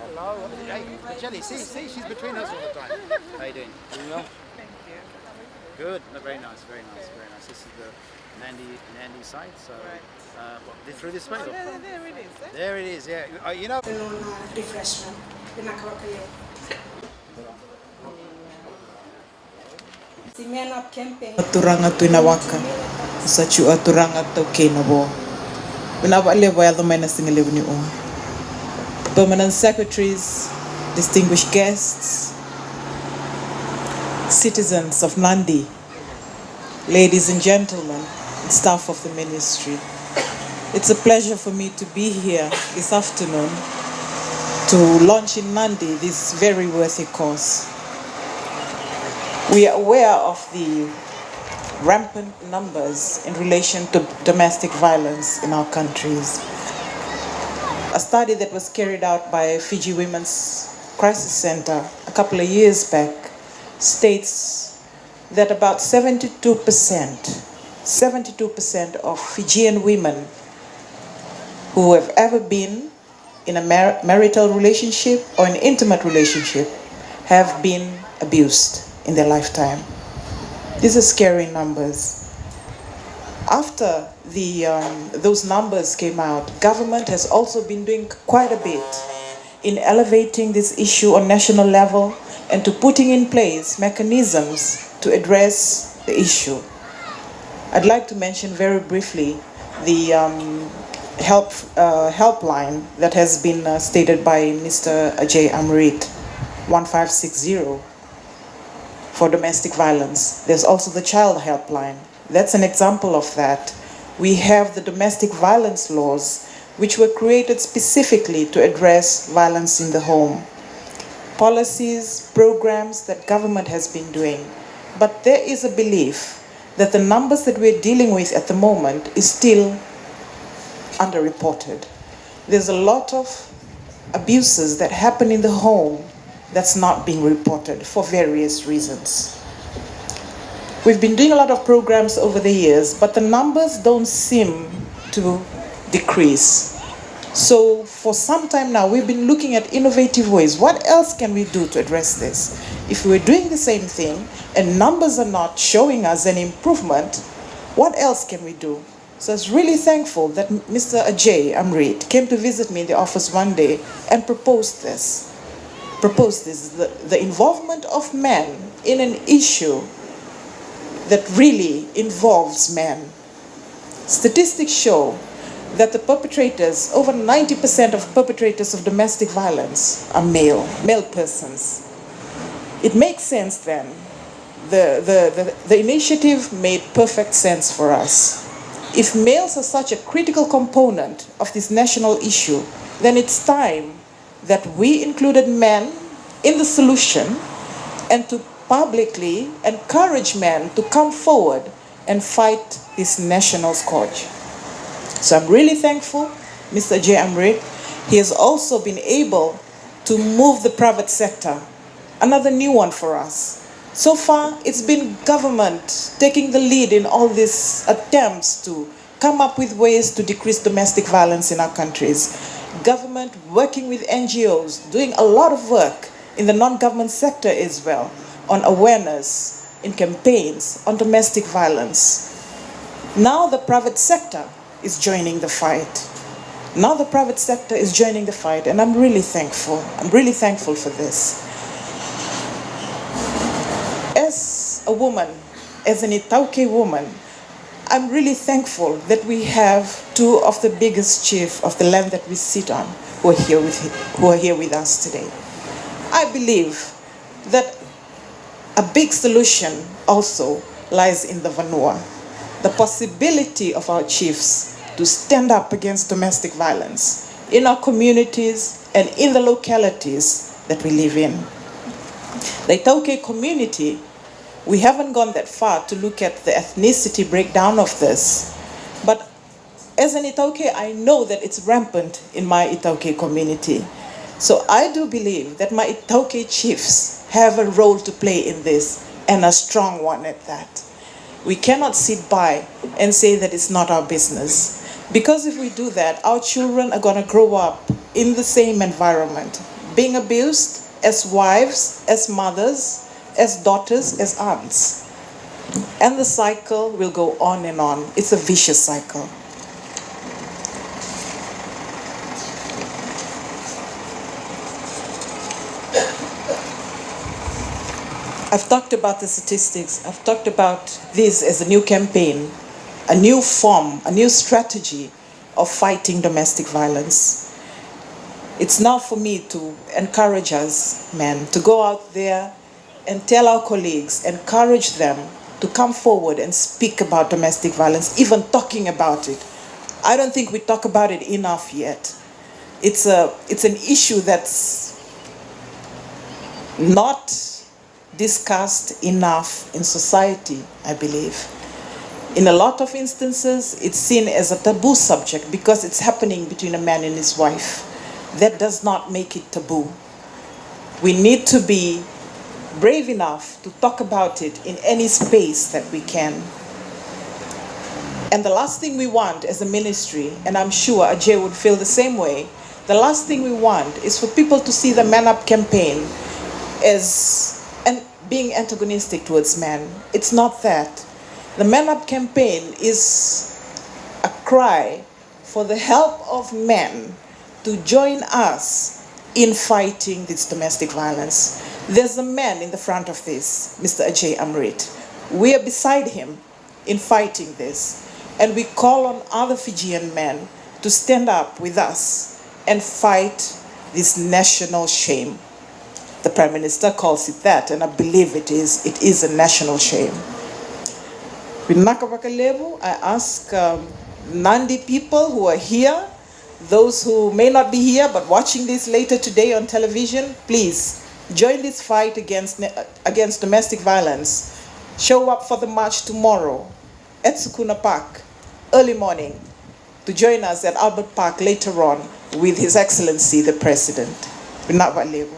Hello. Hey, Jelly, see, she's between us all the time. How you doing? Doing well? Thank you. Good. No, very nice, very nice, very nice. This is the Nadi site. So, Right. through this way. Oh, there it is. Eh? There it is. Yeah. You know. Refreshment. Pinakawa kayo. Si men up camping. Turanga Vuniwaqa, such a turanga tokenabo. Whenever I live where the men are singing living on. Permanent secretaries, distinguished guests, citizens of Nadi, ladies and gentlemen, and staff of the ministry. It's a pleasure for me to be here this afternoon to launch in Nadi this very worthy cause. We are aware of the rampant numbers in relation to domestic violence in our countries. A study that was carried out by Fiji Women's Crisis Center a couple of years back states that about 72% of Fijian women who have ever been in a marital relationship or an intimate relationship have been abused in their lifetime. These are scary numbers. After those numbers came out, government has also been doing quite a bit in elevating this issue on national level and to putting in place mechanisms to address the issue. I'd like to mention very briefly the helpline that has been stated by Mr. Ajay Amrit, 1560 for domestic violence. There's also the child helpline. That's an example of that. We have the domestic violence laws, which were created specifically to address violence in the home. Policies, programs that government has been doing. But there is a belief that the numbers that we're dealing with at the moment is still underreported. There's a lot of abuses that happen in the home that's not being reported for various reasons. We've been doing a lot of programs over the years, but the numbers don't seem to decrease. So for some time now, we've been looking at innovative ways. What else can we do to address this? If we're doing the same thing and numbers are not showing us an improvement, what else can we do? So I was really thankful that Mr. Ajay Amrit came to visit me in the office one day and proposed this. The involvement of men in an issue that really involves men. Statistics show that the perpetrators, over 90% of perpetrators of domestic violence are male persons. It makes sense then. The initiative made perfect sense for us. If males are such a critical component of this national issue, then it's time that we included men in the solution and to publicly encourage men to come forward and fight this national scourge. So I'm really thankful, Mr. J. Amrit. He has also been able to move the private sector, another new one for us. So far, it's been government taking the lead in all these attempts to come up with ways to decrease domestic violence in our countries. Government working with NGOs, doing a lot of work in the non-government sector as well, on awareness, in campaigns, on domestic violence. Now the private sector is joining the fight. And I'm really thankful. I'm really thankful for this. As a woman, as an Itauke woman, I'm really thankful that we have two of the biggest chiefs of the land that we sit on who are here with us today. I believe that a big solution also lies in the Vanua. The possibility of our chiefs to stand up against domestic violence in our communities and in the localities that we live in. The Itauke community, we haven't gone that far to look at the ethnicity breakdown of this. But as an Itauke, I know that it's rampant in my Itauke community. So I do believe that my Itauke chiefs have a role to play in this, and a strong one at that. We cannot sit by and say that it's not our business. Because if we do that, our children are going to grow up in the same environment, being abused as wives, as mothers, as daughters, as aunts. And the cycle will go on and on. It's a vicious cycle. I've talked about the statistics. I've talked about this as a new campaign, a new form, a new strategy of fighting domestic violence. It's now for me to encourage us, men, to go out there and tell our colleagues, encourage them to come forward and speak about domestic violence, even talking about it. I don't think we talk about it enough yet. It's an issue that's not discussed enough in society, I believe. In a lot of instances, it's seen as a taboo subject because it's happening between a man and his wife. That does not make it taboo. We need to be brave enough to talk about it in any space that we can. And the last thing we want as a ministry, and I'm sure Ajay would feel the same way, the last thing we want is for people to see the Man Up campaign as being antagonistic towards men. It's not that. The Man Up campaign is a cry for the help of men to join us in fighting this domestic violence. There's a man in the front of this, Mr. Ajay Amrit. We are beside him in fighting this. And we call on other Fijian men to stand up with us and fight this national shame. The Prime Minister calls it that, and I believe it is a national shame. With Nakawaka Levu, I ask Nadi people who are here, those who may not be here but watching this later today on television, please join this fight against domestic violence. Show up for the march tomorrow at Sukuna Park, early morning, to join us at Albert Park later on with His Excellency the President. Vuniwaqa Levu.